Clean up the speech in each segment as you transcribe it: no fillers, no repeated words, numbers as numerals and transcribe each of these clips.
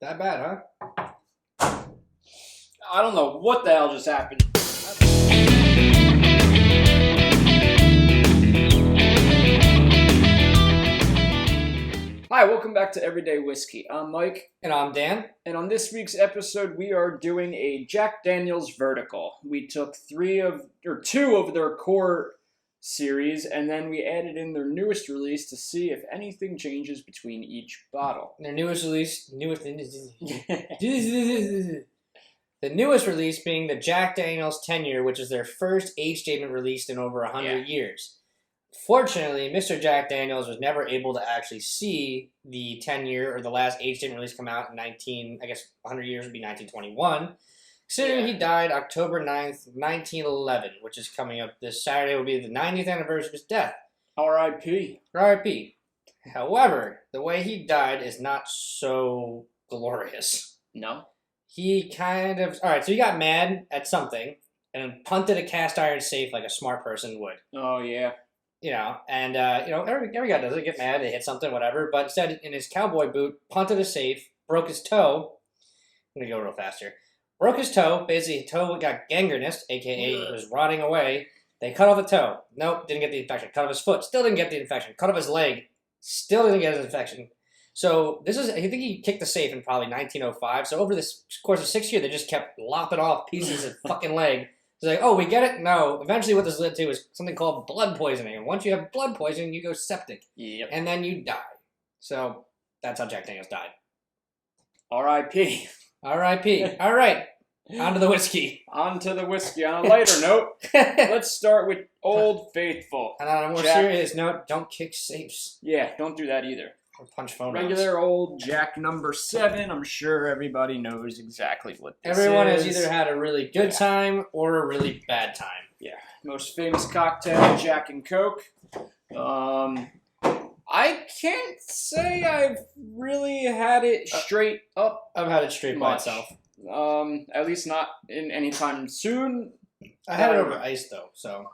That bad, huh? I don't know what the hell just happened. Hi, welcome back to Everyday Whiskey. I'm Mike. And I'm Dan. And on this week's episode, we are doing a Jack Daniel's vertical. We took two of their core series, and then we added in their newest release to see if anything changes between each bottle. Their newest release, the newest release being the Jack Daniel's 10-year, which is their first age statement released in over 100 years. Fortunately, Mr. Jack Daniels was never able to actually see the 10-year or the last age statement release come out in 100 years would be 1921. Considering he died October 9th, 1911, which is coming up this Saturday, will be the 90th anniversary of his death. R.I.P. R.I.P. However, the way he died is not so glorious. No? He Alright, so he got mad at something and punted a cast iron safe like a smart person would. Oh, yeah. Every guy does it. Get mad, they hit something, whatever. But instead, in his cowboy boot, punted a safe, broke his toe. I'm going to go real fast here. Broke his toe. Basically, his toe got gangrenous, a.k.a. it was rotting away. They cut off the toe. Nope, didn't get the infection. Cut off his foot. Still didn't get the infection. Cut off his leg. Still didn't get his infection. So I think he kicked the safe in probably 1905. So over this course of 6 years, they just kept lopping off pieces of fucking leg. It's like, oh, we get it? No. Eventually what this led to is something called blood poisoning. And once you have blood poisoning, you go septic. Yep. And then you die. So that's how Jack Daniels died. R.I.P. R.I.P. All right. On to the whiskey. On to the whiskey. On a lighter note, let's start with Old Faithful. And on a more serious note, don't kick safes. Yeah, don't do that either. Or punch phone Regular old Jack number 7. I'm sure everybody knows exactly what this Everyone is. has either had a really good time or a really bad time. Yeah. Most famous cocktail, Jack and Coke. I can't say I've really had it straight up. I've had it straight by itself. At least not in any time soon. I had it over ice though, so.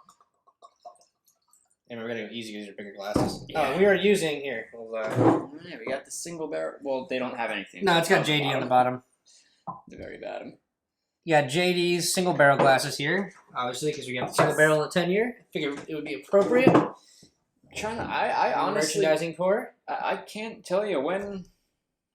And we're gonna go easy because your bigger glasses. Yeah. We are using here. Yeah, we got the single barrel. Well, they don't have anything. No, it's got JD on the bottom. The very bottom. Yeah, JD's single barrel glasses here. Obviously, because we got the single barrel in the 10-year. Figured it would be appropriate. I honestly merchandising for. I can't tell you when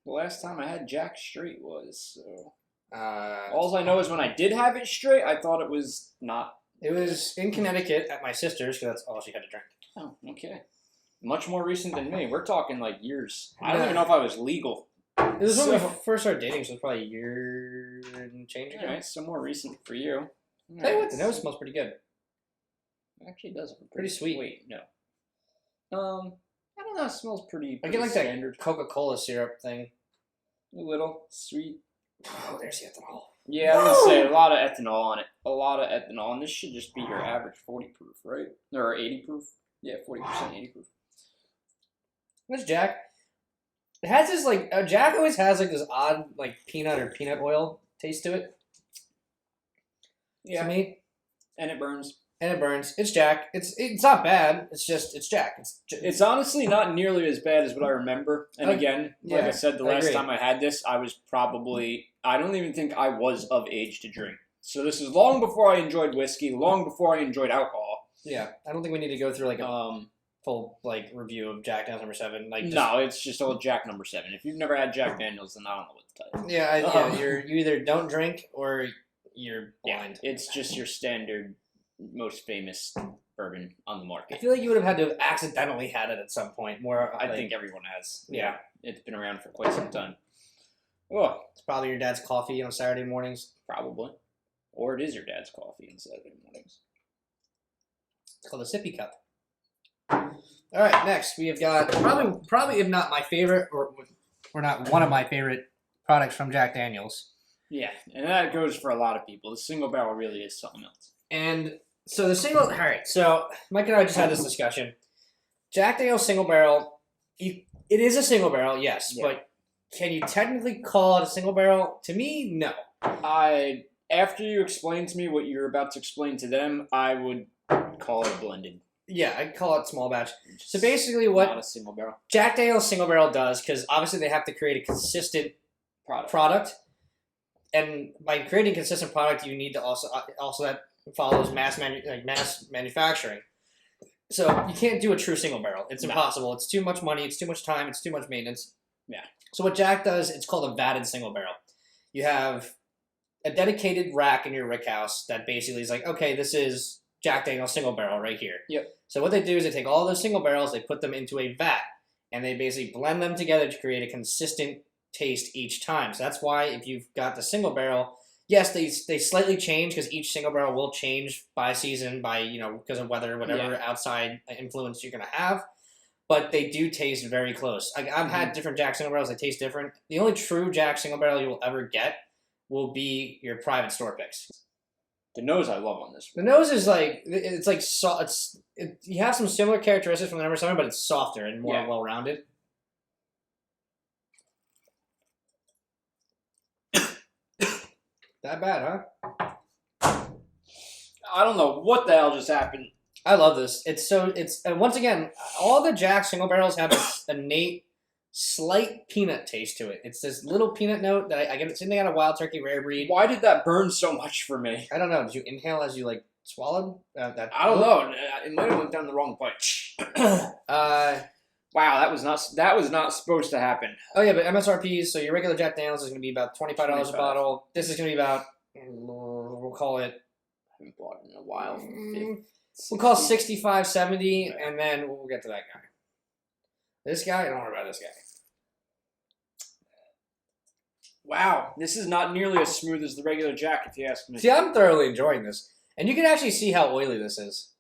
the last time I had Jack straight was. So. All I know is when I did have it straight, I thought it was not. It was in Connecticut at my sister's because that's all she had to drink. Oh, okay. Much more recent than me. We're talking like years. I don't even know if I was legal. It was when we first started dating, so it was probably a year and change ago. Alright, so more recent for you. Tell you what, the nose smells pretty good. It actually does. Pretty sweet. Wait, no. I don't know. It smells pretty I get like standard. that Coca-Cola syrup thing. A little sweet. Oh, there's the ethanol. Yeah, I was gonna say a lot of ethanol on it. A lot of ethanol, and this should just be your average 40 proof, right? Or 80 proof? Yeah, 40%, 80 proof. What's Jack? It has this like Jack always has like this odd like peanut or peanut oil taste to it. Yeah. To me, and it burns. And it burns. It's Jack. It's not bad. It's Jack. It's honestly not nearly as bad as what I remember. And again, like I said, the last time I had this, I was probably. I don't even think I was of age to drink. So this is long before I enjoyed whiskey, long before I enjoyed alcohol. Yeah, I don't think we need to go through like a full like review of Jack Daniel's number 7. Like no, it's just old Jack number 7. If you've never had Jack Daniel's, then I don't know what to tell you. Yeah, you either don't drink or you're blind. Yeah, it's just your standard, most famous bourbon on the market. I feel like you would have had to have accidentally had it at some point. I think everyone has. Yeah, it's been around for quite some time. Oh, it's probably your dad's coffee on Saturday mornings. Probably. Or it is your dad's coffee on Saturday mornings. It's called a sippy cup. All right, next we have got probably if not my favorite or not one of my favorite products from Jack Daniel's. Yeah, and that goes for a lot of people. The single barrel really is something else. And so all right, so Mike and I just had this discussion. Jack Daniel's single barrel, it is a single barrel, yes, but can you technically call it a single barrel? To me, no. After you explain to me what you're about to explain to them, I would call it blended. Yeah, I'd call it small batch. So basically what not a single barrel. Jack Daniel's single barrel does, because obviously they have to create a consistent product. And by creating consistent product, you need to also that follows mass manufacturing. So you can't do a true single barrel. It's impossible. It's too much money. It's too much time. It's too much maintenance. Yeah. So what Jack does, it's called a vatted single barrel. You have a dedicated rack in your rick house that basically is like, okay, this is Jack Daniel's single barrel right here. Yep. So what they do is they take all those single barrels, they put them into a vat, and they basically blend them together to create a consistent taste each time. So that's why if you've got the single barrel, yes, they slightly change because each single barrel will change by season, by because of weather, whatever outside influence you're gonna have. But they do taste very close. I've had different Jack single barrels; they taste different. The only true Jack single barrel you will ever get will be your private store picks. The nose I love on this one. The nose is like you have some similar characteristics from the number 7, but it's softer and more well rounded. That bad, huh? I don't know what the hell just happened. I love this. And once again, all the Jack single barrels have this innate, slight peanut taste to it. It's this little peanut note that I get. It's something out of Wild Turkey Rare Breed. Why did that burn so much for me? I don't know. Did you inhale as you swallowed? I don't know. It might have went down the wrong pipe. Wow, that was not supposed to happen. Oh yeah, but MSRPs. So your regular Jack Daniel's is going to be about $25 a bottle. This is going to be about we'll call it. I haven't bought it in a while. We'll call 65, 70, and then we'll get to that guy. This guy, don't worry about this guy. Wow, this is not nearly as smooth as the regular Jack, if you ask me. See, I'm thoroughly enjoying this, and you can actually see how oily this is.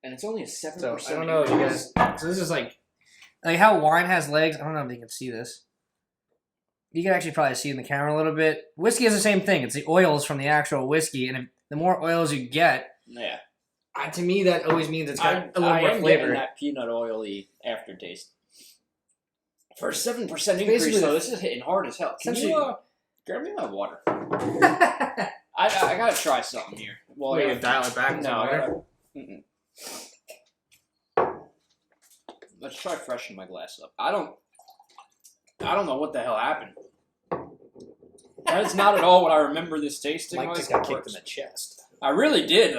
And it's only a 7%. So I don't know if you guys. So this is like how wine has legs. I don't know if you can see this. You can actually probably see in the camera a little bit. Whiskey is the same thing. It's the oils from the actual whiskey, and the more oils you get, to me that always means it's got a little more flavor. That peanut oily aftertaste. For a 7% increase, though, this is hitting hard as hell. Can you grab me my water? I gotta try something here. Well, you dial it back. No, let's try freshening my glass up. I don't know what the hell happened. That is not at all what I remember this tasting like. Mike just got kicked in the chest. I really did.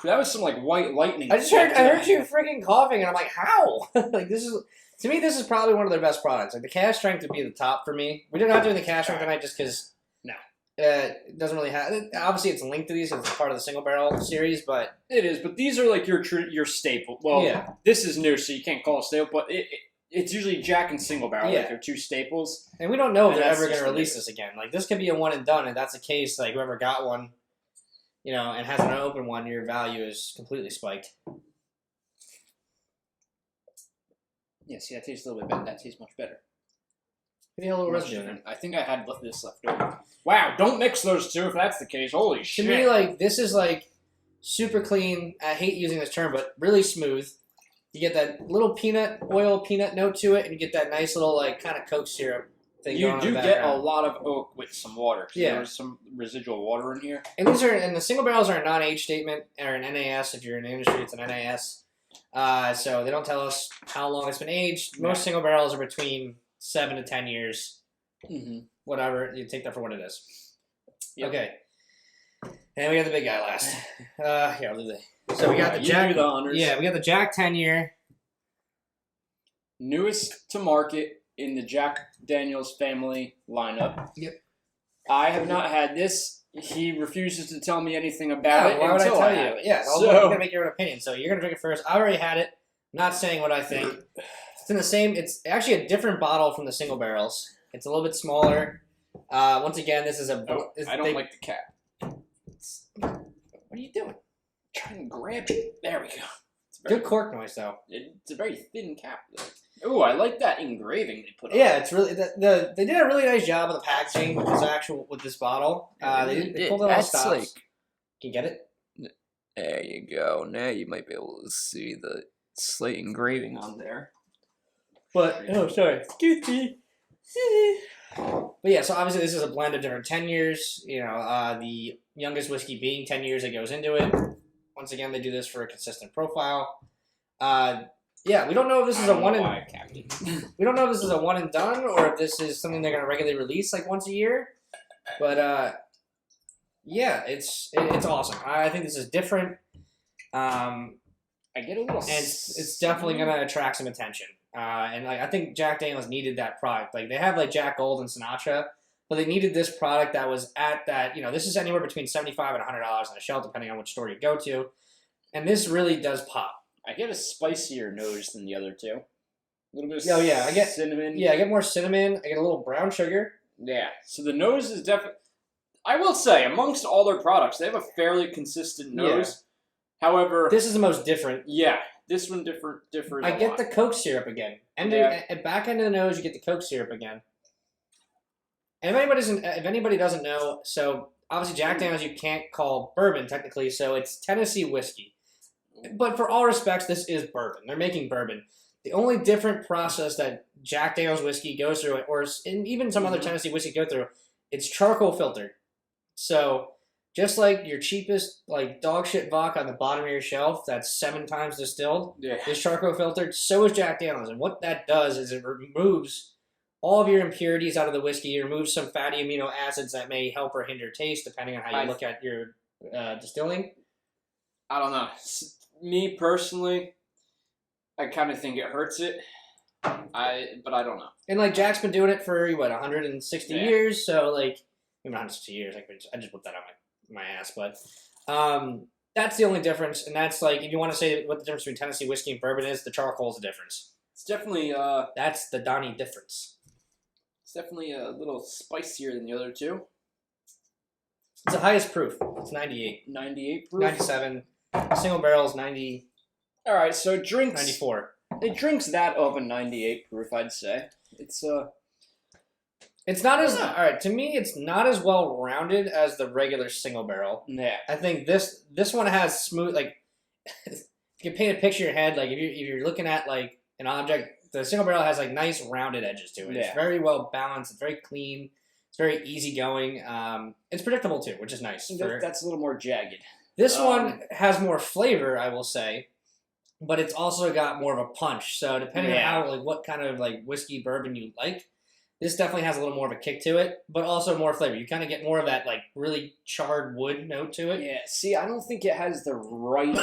That was some white lightning. I heard you freaking coughing, and I'm like, how? To me, this is probably one of their best products. The cash strength would be the top for me. We're not doing the cash strength tonight just because it doesn't really have. Obviously, it's linked to these because it's part of the single barrel series, but it is. But these are your staple. Well, this is new, so you can't call it staple. But it's usually Jack and single barrel. They're two staples. And we don't know if they're ever going to release this again. This could be a one and done, and that's the case. Whoever got one, and has an open one, your value is completely spiked. Yeah, see, that tastes a little bit better. That tastes much better. Maybe a little residue in it. I think I had this left over. Wow, don't mix those two if that's the case. Holy shit. To me, this is, super clean. I hate using this term, but really smooth. You get that little peanut note to it, and you get that nice little, kind of Coke syrup thing going on in the background. You do get a lot of oak with some water. Yeah. There's some residual water in here. And the single barrels are a non-age statement, or an NAS. If you're in the industry, it's an NAS. So they don't tell us how long it's been aged. Most single barrels are between 7 to 10 years. Mm-hmm. Whatever. You take that for what it is. Yep. Okay. And we got the big guy last. Here, I'll do the... So we got the Jack... the honors. Yeah, we got the Jack 10-year. Newest to market in the Jack Daniel's family lineup. Yep. I have not had this. He refuses to tell me anything about it. Why would I tell you? It. Yeah, you're going to make your own opinion. So you're going to drink it first. I already had it. I'm not saying what I think. It's in the same... It's actually a different bottle from the single barrels. It's a little bit smaller. Once again, this is a... I don't like the cap. What are you doing? I'm trying to grab it. There we go. Good cork noise, though. It's a very thin cap, though. Ooh, I like that engraving they put on. Yeah, it's really they did a really nice job of the packaging with this bottle. They pulled it on stops. Can you get it? There you go. Now you might be able to see the slate engraving on there. But sorry, excuse me. But yeah, so obviously this is a blend of different 10 years. The youngest whiskey being 10 years that goes into it. Once again, they do this for a consistent profile. Yeah, we don't know if this is I a don't one know and why I kept it. we don't know if this is a one and done or if this is something they're gonna regularly release like once a year. But yeah, it's awesome. I think this is different. I get a little, and it's definitely gonna attract some attention. And like I think Jack Daniel's needed that product. Like they have like Jack Gold and Sinatra, but they needed this product that was at that. This is anywhere between $75 and $100 on a shelf, depending on which store you go to. And this really does pop. I get a spicier nose than the other two. A little bit of I get cinnamon. Yeah, I get more cinnamon. I get a little brown sugar. Yeah. So the nose is definitely. I will say, amongst all their products, they have a fairly consistent nose. However, this is the most different. Yeah, this one differs. I get the Coke syrup again, and at back end of the nose, you get the Coke syrup again. And if anybody doesn't know, so obviously Jack Daniel's you can't call bourbon technically, so it's Tennessee whiskey. But for all respects, this is bourbon. They're making bourbon. The only different process that Jack Daniel's whiskey goes through, and even some other Tennessee whiskey go through, it's charcoal filtered. So just like your cheapest like dog shit vodka on the bottom of your shelf that's 7 times distilled, is charcoal filtered, so is Jack Daniel's. And what that does is it removes all of your impurities out of the whiskey. It removes some fatty amino acids that may help or hinder taste, depending on how you look at your distilling. I don't know. Me personally, I kind of think it hurts it. But I don't know. And like Jack's been doing it for 160 years, so like maybe not 160 years. I just whipped that out my ass, but that's the only difference. And that's like if you want to say what the difference between Tennessee whiskey and bourbon is, the charcoal is the difference. It's definitely that's the Donnie difference. It's definitely a little spicier than the other two. It's the highest proof. It's 98. 98 proof. 97. Single barrel is 90. All right, so it drinks 94. It drinks that of a 98 proof, I'd say. It's not as all right to me. It's not as well rounded as the regular single barrel. Yeah, I think this one has smooth like. You can paint a picture in your head like if you're looking at like an object. The single barrel has like nice rounded edges to it. Yeah. It's very well balanced. It's very clean. It's very easygoing. It's predictable too, which is nice. That's a little more jagged. This one has more flavor, I will say, but it's also got more of a punch. So depending on how like what kind of like whiskey bourbon you like, this definitely has a little more of a kick to it, but also more flavor. You kind of get more of that like really charred wood note to it. Yeah. See, I don't think it has the right.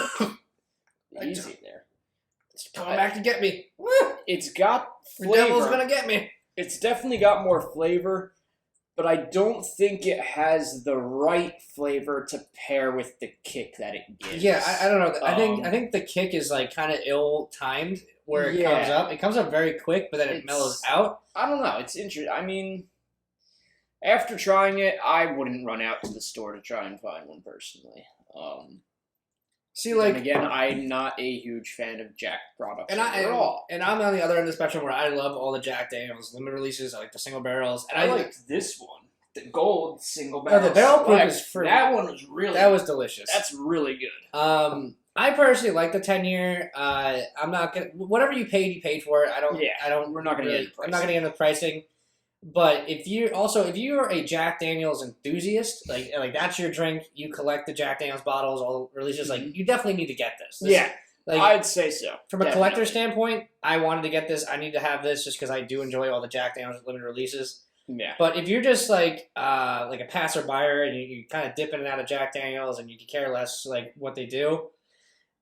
Easy there. It's coming back to get me. It's got flavor. The devil's gonna get me. It's definitely got more flavor, but I don't think it has the right flavor to pair with the kick that it gives. Yeah, I don't know. I think the kick is like kind of ill-timed where it comes up. It comes up very quick, but then it mellows out. I don't know. It's interesting. I mean, after trying it, I wouldn't run out to the store to try and find one personally. See, like again, I'm not a huge fan of Jack products at all. And I'm on the other end of the spectrum where I love all the Jack Daniel's limited releases. I like the single barrels, and I liked this one, the gold single barrel. Oh, the barrel proof is free. That one was really. That was delicious. That's really good. I personally like the 10-year. I'm not gonna whatever you paid for it. I don't. We're not gonna get. I'm not gonna get into the pricing. But if you're a Jack Daniel's enthusiast, like that's your drink, you collect the Jack Daniel's bottles, all the releases, like you definitely need to get this. Like, I'd say so. From a collector standpoint, I wanted to get this. I need to have this just because I do enjoy all the Jack Daniel's limited releases. Yeah. But if you're just like a passerby and you kind of dip in and out of Jack Daniel's and you can care less like what they do,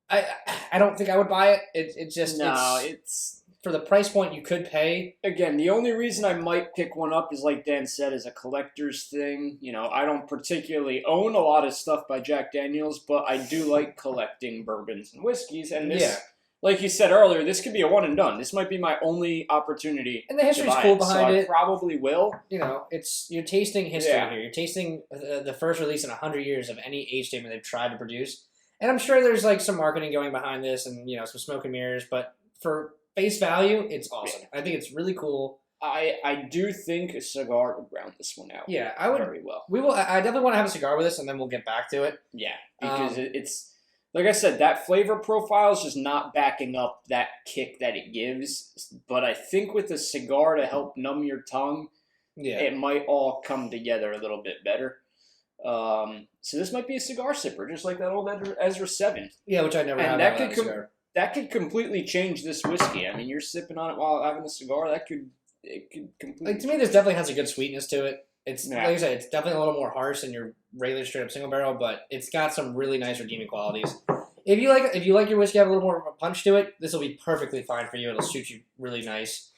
I don't think I would buy it. It's for the price point you could pay. Again, the only reason I might pick one up is, like Dan said, is a collector's thing. I don't particularly own a lot of stuff by Jack Daniel's, but I do like collecting bourbons and whiskeys. And this, like you said earlier, this could be a one and done. This might be my only opportunity. And the history's cool behind it. I probably will. You're tasting history here. You're tasting the first release in 100 years of any age statement they've tried to produce. And I'm sure there's like some marketing going behind this and some smoke and mirrors, but for face value, it's awesome. Yeah. I think it's really cool. I do think a cigar would round this one out. Yeah, I would very well. We will. I definitely want to have a cigar with this, and then we'll get back to it. Yeah, because it's like I said, that flavor profile is just not backing up that kick that it gives. But I think with a cigar to help numb your tongue, it might all come together a little bit better. So this might be a cigar sipper, just like that old Ezra 7. Yeah, which I never had. And that could that could completely change this whiskey. I mean, you're sipping on it while having a cigar. It could completely. Like, to me, this definitely has a good sweetness to it. It's Yeah. like I said, it's definitely a little more harsh than your regular straight up single barrel, but it's got some really nice redeeming qualities. If you like your whiskey to have a little more of a punch to it, this will be perfectly fine for you. It'll suit you really nice.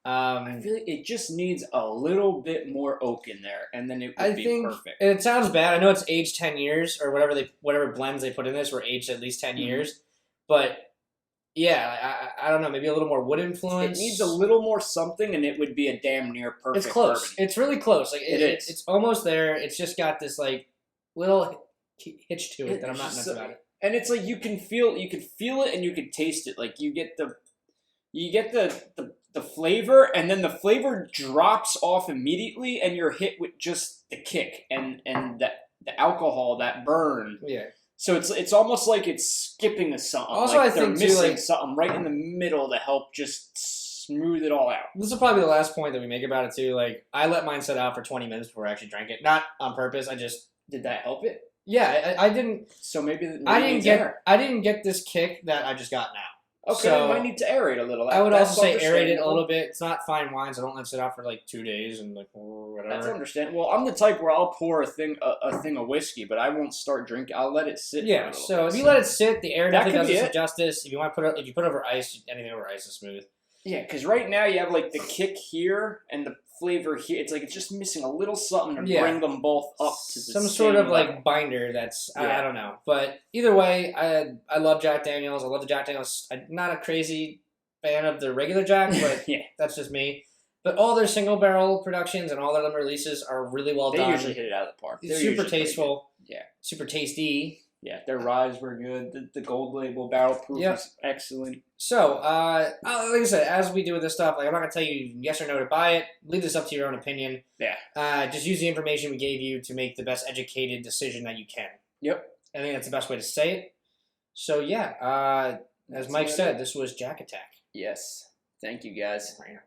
I feel like it just needs a little bit more oak in there, and then it would be perfect. And it sounds bad. I know it's aged 10 years or whatever blends they put in this were aged at least 10 years, but yeah, I don't know. Maybe a little more wood influence. It needs a little more something, and it would be a damn near perfect. It's close. Bourbon. It's really close. Like it's almost there. It's just got this like little hitch to it that I'm not nuts about it. And it's like you can feel it, and you can taste it. Like you get the flavor, and then the flavor drops off immediately, and you're hit with just the kick and the alcohol, that burn. Yeah. So it's almost like it's skipping a something. Also, like I think they're missing too, something right in the middle to help just smooth it all out. This will probably be the last point that we make about it too. Like, I let mine sit out for 20 minutes before I actually drank it. Not on purpose. I just Did that help it? Yeah, I didn't. So maybe I didn't get this kick that I just got now. Okay, so you might need to aerate a little. I would also say aerate it a little bit. It's not fine wines. I don't let it sit out for like 2 days and like whatever. That's understandable. Well, I'm the type where I'll pour a thing of whiskey, but I won't start drinking. I'll let it sit. Yeah. For a So bit. if you let it sit, the air definitely does it some it. justice. If you want to if you put over ice, anything over ice is smooth. Yeah, because right now you have like the kick here and the flavor here. It's like it's just missing a little something to bring them both up to the some sort of level. like binder. That's I don't know, but either way, I love Jack Daniels. I love the Jack Daniels. I'm not a crazy fan of the regular Jack, but that's just me. But all their single barrel productions and all their limited releases are really well done. They usually hit it out of the park. It's super tasteful. Yeah, super tasty. Yeah, their ryes were good. The gold label barrel proof is excellent. So, like I said, as we do with this stuff, like I'm not gonna tell you yes or no to buy it. Leave this up to your own opinion. Yeah. Just use the information we gave you to make the best educated decision that you can. Yep. I think that's the best way to say it. So yeah, as Mike said, this was Jack Attack. Yes. Thank you, guys. Right.